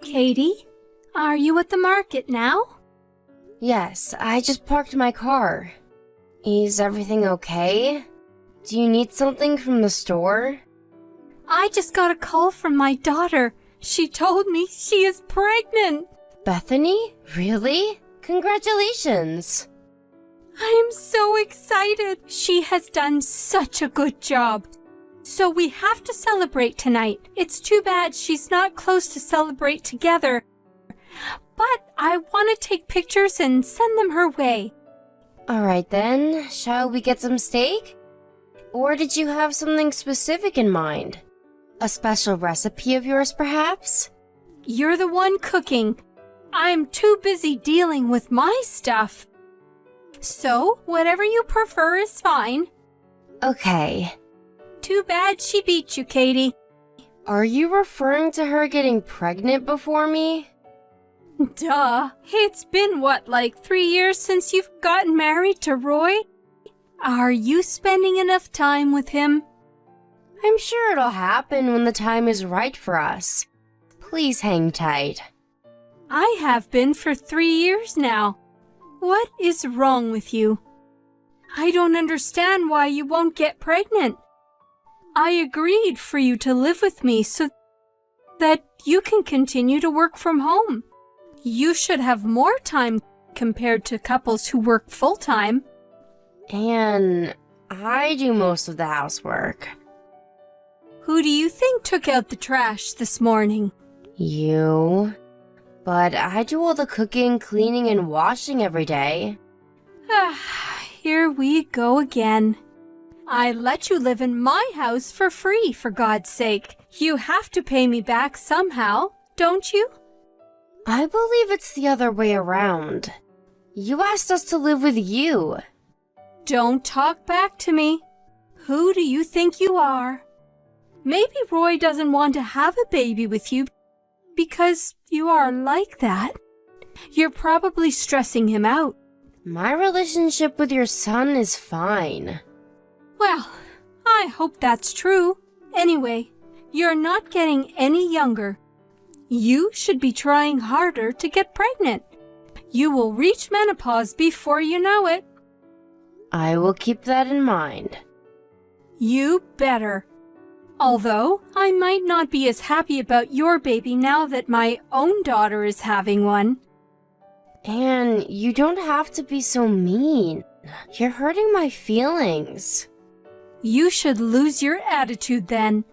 Katie, are you at the market now? Yes, I just parked my car. Is everything okay? Do you need something from the store? I just got a call from my daughter. She told me she is pregnant. Bethany? Really? Congratulations! I am so excited. She has done such a good job. So we have to celebrate tonight. It's too bad she's not close to celebrate together. But I want to take pictures and send them her way. Alright then, shall we get some steak? Or did you have something specific in mind? A special recipe of yours, perhaps? You're the one cooking. I'm too busy dealing with my stuff. So, whatever you prefer is fine. Okay. Too bad she beat you, Katie. Are you referring to her getting pregnant before me? Duh. It's been, like 3 years since you've gotten married to Roy? Are you spending enough time with him? I'm sure it'll happen when the time is right for us. Please hang tight. I have been for 3 years now. What is wrong with you? I don't understand why you won't get pregnant. I agreed for you to live with me so that you can continue to work from home. You should have more time compared to couples who work full-time. And I do most of the housework. Who do you think took out the trash this morning? You. But I do all the cooking, cleaning, and washing every day. Here we go again. I let you live in my house for free, for God's sake. You have to pay me back somehow, don't you? I believe it's the other way around. You asked us to live with you. Don't talk back to me. Who do you think you are? Maybe Roy doesn't want to have a baby with you because you are like that. You're probably stressing him out. My relationship with your son is fine. Well, I hope that's true. Anyway, you're not getting any younger. You should be trying harder to get pregnant. You will reach menopause before you know it. I will keep that in mind. You better. Although, I might not be as happy about your baby now that my own daughter is having one. Anne, you don't have to be so mean. You're hurting my feelings. You should lose your attitude then.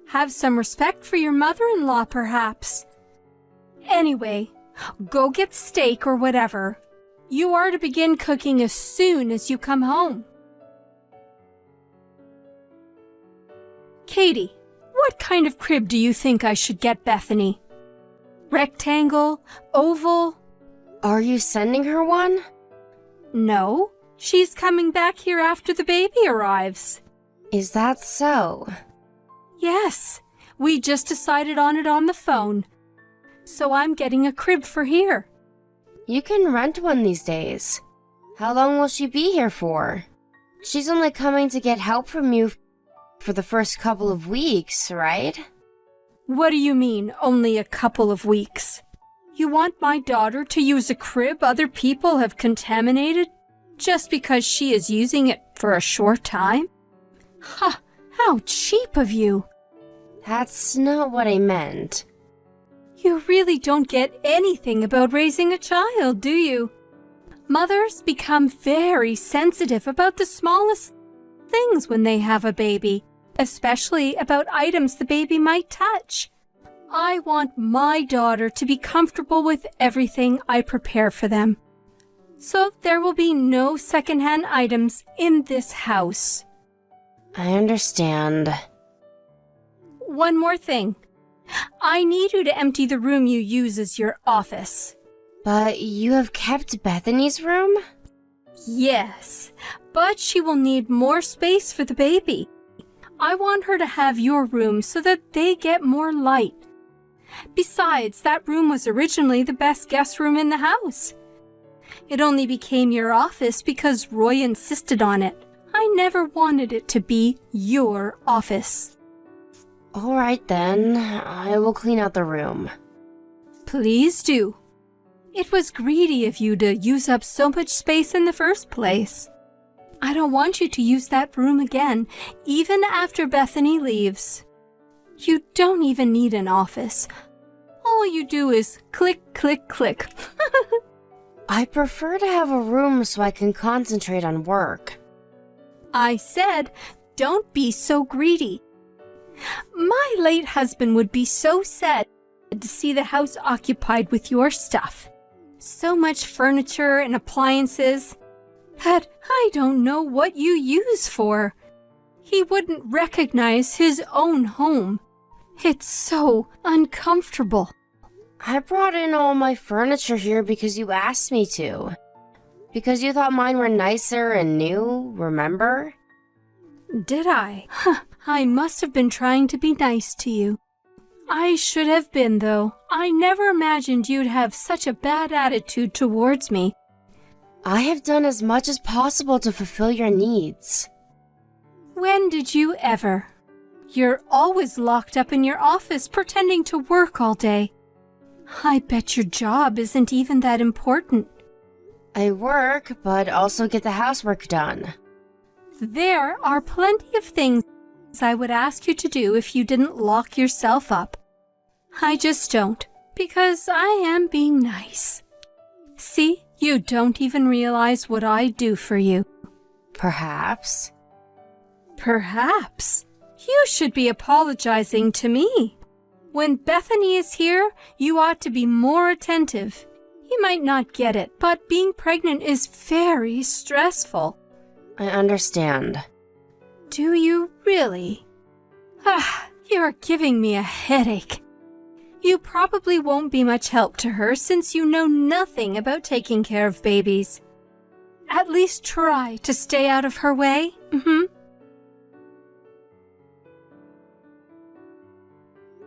Have some respect for your mother-in-law, perhaps. Anyway, go get steak or whatever. You are to begin cooking as soon as you come home. Katie, what kind of crib do you think I should get Bethany? Rectangle? Oval? Are you sending her one? No, she's coming back here after the baby arrives. Is that so? Yes, we just decided on it on the phone. So I'm getting a crib for here. You can rent one these days. How long will she be here for? She's only coming to get help from you for the first couple of weeks, right? What do you mean, only a couple of weeks? You want my daughter to use a crib other people have contaminated just because she is using it for a short time? Ha! How cheap of you! That's not what I meant. You really don't get anything about raising a child, do you? Mothers become very sensitive about the smallest things when they have a baby, especially about items the baby might touch. I want my daughter to be comfortable with everything I prepare for them. So there will be no secondhand items in this house. I understand. One more thing. I need you to empty the room you use as your office. But you have kept Bethany's room? Yes, but she will need more space for the baby. I want her to have your room so that they get more light. Besides, that room was originally the best guest room in the house. It only became your office because Roy insisted on it. I never wanted it to be your office. All right then, I will clean out the room. Please do. It was greedy of you to use up so much space in the first place. I don't want you to use that room again, even after Bethany leaves. You don't even need an office. All you do is click, click, click. I prefer to have a room so I can concentrate on work. I said, don't be so greedy. My late husband would be so sad to see the house occupied with your stuff. So much furniture and appliances that I don't know what you use for. He wouldn't recognize his own home. It's so uncomfortable. I brought in all my furniture here because you asked me to. Because you thought mine were nicer and new, remember? Did I? I must have been trying to be nice to you. I should have been, though. I never imagined you'd have such a bad attitude towards me. I have done as much as possible to fulfill your needs. When did you ever? You're always locked up in your office pretending to work all day. I bet your job isn't even that important. I work, but also get the housework done. There are plenty of things I would ask you to do if you didn't lock yourself up. I just don't, because I am being nice. See, you don't even realize what I do for you. Perhaps. Perhaps. You should be apologizing to me. When Bethany is here, you ought to be more attentive. You might not get it, but being pregnant is very stressful. I understand. Do you really? You're giving me a headache. You probably won't be much help to her since you know nothing about taking care of babies. At least try to stay out of her way.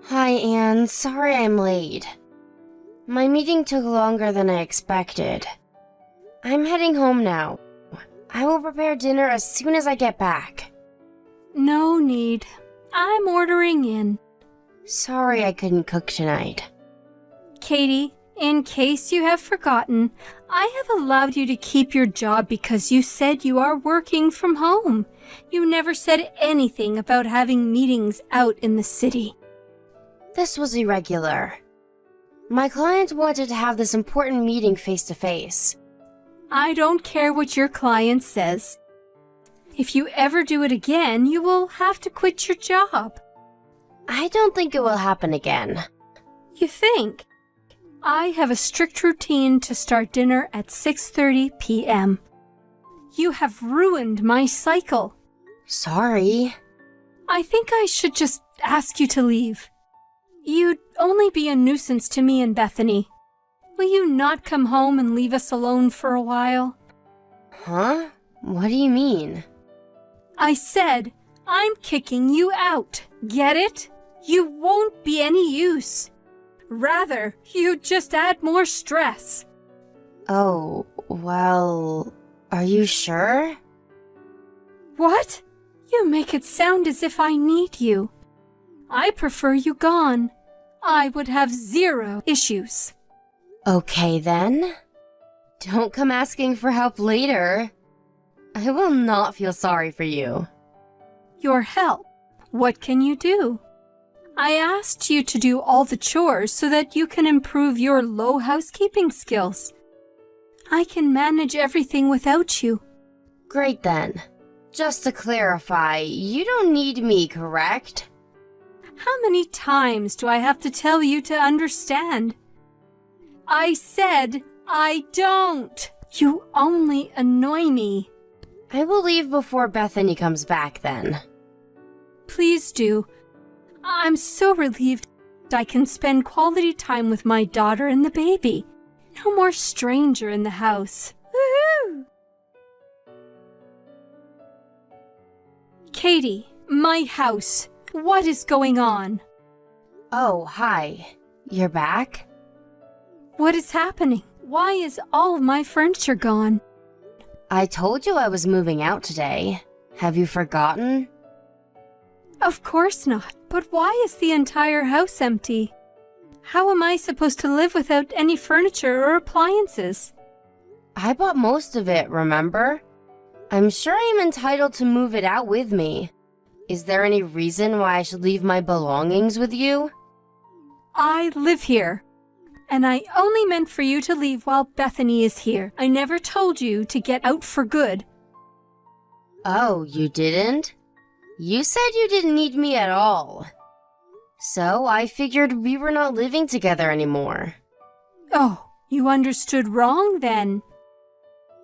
Hi, Anne. Sorry I'm late. My meeting took longer than I expected. I'm heading home now. I will prepare dinner as soon as I get back. No need. I'm ordering in. Sorry I couldn't cook tonight. Katie, in case you have forgotten, I have allowed you to keep your job because you said you are working from home. You never said anything about having meetings out in the city. This was irregular. My client wanted to have this important meeting face-to-face. I don't care what your client says. If you ever do it again, you will have to quit your job. I don't think it will happen again. You think? I have a strict routine to start dinner at 6:30 p.m. You have ruined my cycle. Sorry. I think I should just ask you to leave. You'd only be a nuisance to me and Bethany. Will you not come home and leave us alone for a while? Huh? What do you mean? I said, I'm kicking you out. Get it? You won't be any use. Rather, you just add more stress. Oh, well, are you sure? What? You make it sound as if I need you. I prefer you gone. I would have zero issues. Okay then. Don't come asking for help later. I will not feel sorry for you. Your help? What can you do? I asked you to do all the chores so that you can improve your low housekeeping skills. I can manage everything without you. Great then. Just to clarify, you don't need me, correct? How many times do I have to tell you to understand? I said I don't. You only annoy me. I will leave before Bethany comes back then. Please do. I'm so relieved I can spend quality time with my daughter and the baby. No more stranger in the house. Woohoo! Katie, my house. What is going on? Oh, hi. You're back? What is happening? Why is all of my furniture gone? I told you I was moving out today. Have you forgotten? Of course not. But why is the entire house empty? How am I supposed to live without any furniture or appliances? I bought most of it, remember? I'm sure I'm entitled to move it out with me. Is there any reason why I should leave my belongings with you? I live here, and I only meant for you to leave while Bethany is here. I never told you to get out for good. Oh, you didn't? You said you didn't need me at all. So I figured we were not living together anymore. Oh, you understood wrong then.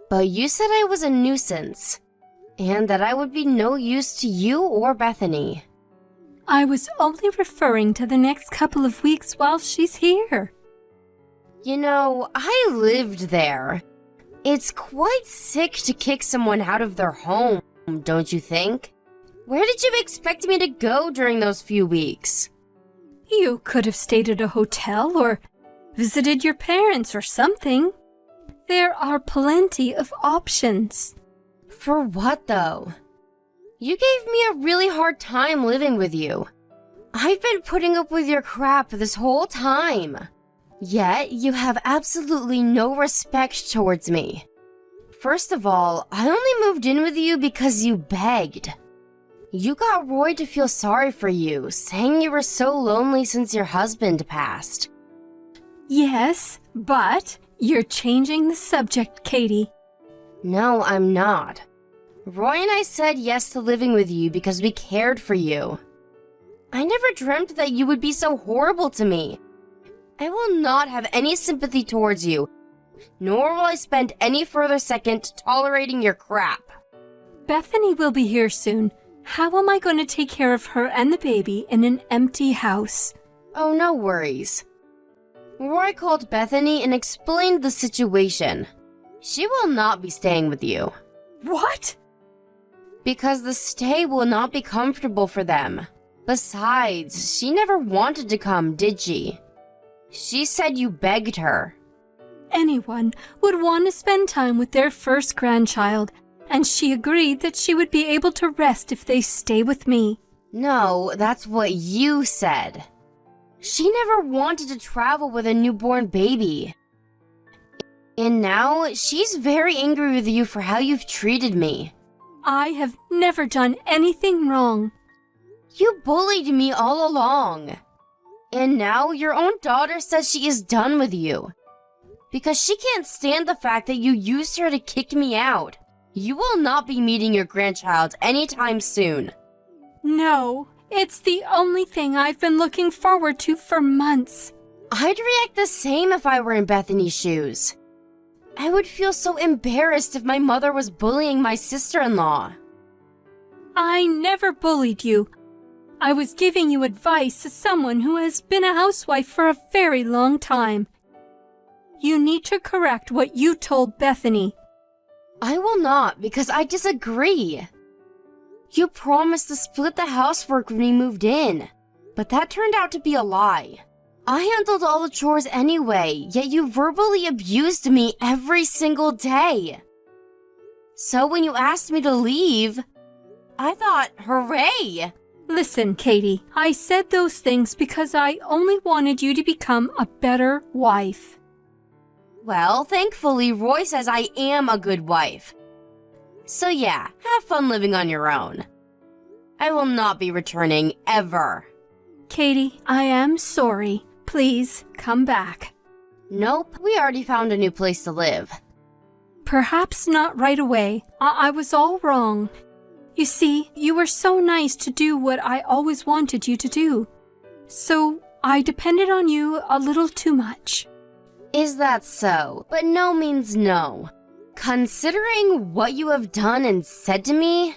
But you said I was a nuisance, and that I would be no use to you or Bethany. I was only referring to the next couple of weeks while she's here. You know, I lived there. It's quite sick to kick someone out of their home, don't you think? Where did you expect me to go during those few weeks? You could have stayed at a hotel or visited your parents or something. There are plenty of options. For what, though? You gave me a really hard time living with you. I've been putting up with your crap this whole time. Yet, you have absolutely no respect towards me. First of all, I only moved in with you because you begged. You got Roy to feel sorry for you, saying you were so lonely since your husband passed. Yes, but you're changing the subject, Katie. No, I'm not. Roy and I said yes to living with you because we cared for you. I never dreamt that you would be so horrible to me. I will not have any sympathy towards you, nor will I spend any further second tolerating your crap. Bethany will be here soon. How am I going to take care of her and the baby in an empty house? Oh, no worries. Roy called Bethany and explained the situation. She will not be staying with you. What? Because the stay will not be comfortable for them. Besides, she never wanted to come, did she? She said you begged her. Anyone would want to spend time with their first grandchild, and she agreed that she would be able to rest if they stay with me. No, that's what you said. She never wanted to travel with a newborn baby. And now, she's very angry with you for how you've treated me. I have never done anything wrong. You bullied me all along. And now your own daughter says she is done with you. Because she can't stand the fact that you used her to kick me out. You will not be meeting your grandchild anytime soon. No, it's the only thing I've been looking forward to for months. I'd react the same if I were in Bethany's shoes. I would feel so embarrassed if my mother was bullying my sister-in-law. I never bullied you. I was giving you advice as someone who has been a housewife for a very long time. You need to correct what you told Bethany. I will not, because I disagree. You promised to split the housework when we moved in, but that turned out to be a lie. I handled all the chores anyway, yet you verbally abused me every single day. So when you asked me to leave, I thought, hooray! Listen, Katie, I said those things because I only wanted you to become a better wife. Well, thankfully, Roy says I am a good wife. So yeah, have fun living on your own. I will not be returning ever. Katie, I am sorry. Please, come back. Nope, we already found a new place to live. Perhaps not right away. I was all wrong. You see, you were so nice to do what I always wanted you to do. So I depended on you a little too much. Is that so? But no means no. Considering what you have done and said to me,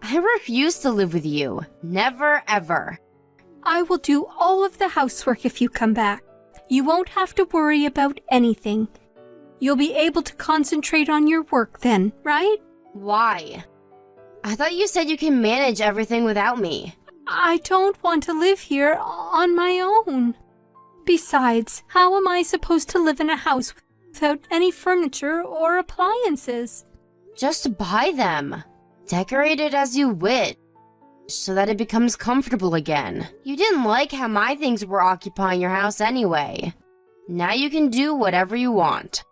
I refuse to live with you. Never, ever. I will do all of the housework if you come back. You won't have to worry about anything. You'll be able to concentrate on your work then, right? Why? I thought you said you can manage everything without me. I don't want to live here on my own. Besides, how am I supposed to live in a house without any furniture or appliances? Just buy them. Decorate it as you wish. so that it becomes comfortable again. You didn't like how my things were occupying your house anyway. Now you can do whatever you want.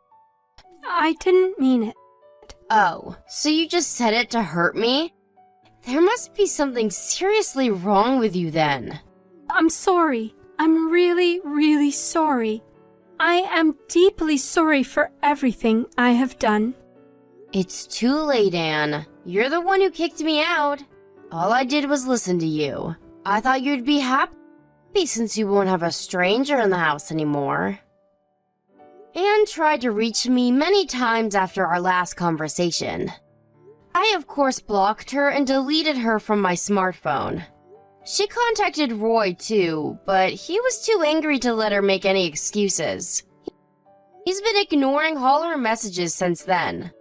I didn't mean it. Oh, so you just said it to hurt me? There must be something seriously wrong with you then. I'm sorry. I'm really, really sorry. I am deeply sorry for everything I have done. It's too late, Anne. You're the one who kicked me out. All I did was listen to you. I thought you'd be happy since you won't have a stranger in the house anymore. Anne tried to reach me many times after our last conversation. I, of course, blocked her and deleted her from my smartphone. She contacted Roy, too, but he was too angry to let her make any excuses. He's been ignoring all her messages since then.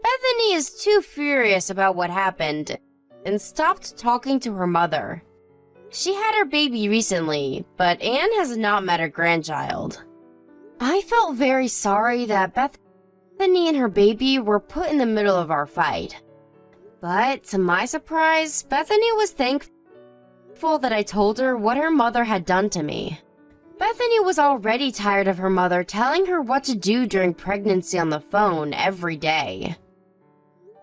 Bethany is too furious about what happened and stopped talking to her mother. She had her baby recently, but Anne has not met her grandchild. I felt very sorry that Bethany and her baby were put in the middle of our fight. But to my surprise, Bethany was thankful that I told her what her mother had done to me. Bethany was already tired of her mother telling her what to do during pregnancy on the phone every day.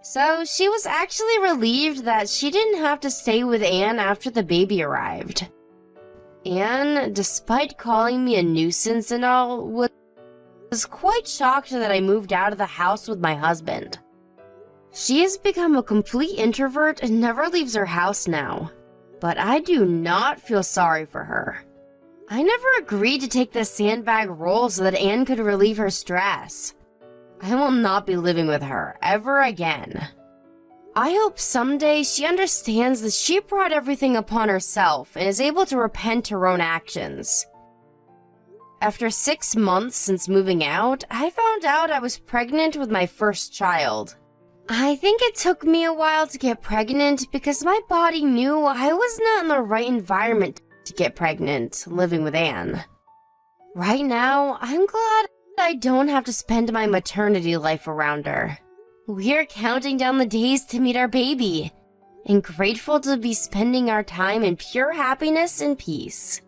So she was actually relieved that she didn't have to stay with Anne after the baby arrived. Anne, despite calling me a nuisance and all, was quite shocked that I moved out of the house with my husband. She has become a complete introvert and never leaves her house now. But I do not feel sorry for her. I never agreed to take the sandbag role so that Anne could relieve her stress. I will not be living with her ever again. I hope someday she understands that she brought everything upon herself and is able to repent her own actions. After 6 months since moving out, I found out I was pregnant with my first child. I think it took me a while to get pregnant because my body knew I was not in the right environment to get pregnant living with Anne. Right now, I'm glad I don't have to spend my maternity life around her. We're counting down the days to meet our baby, and grateful to be spending our time in pure happiness and peace.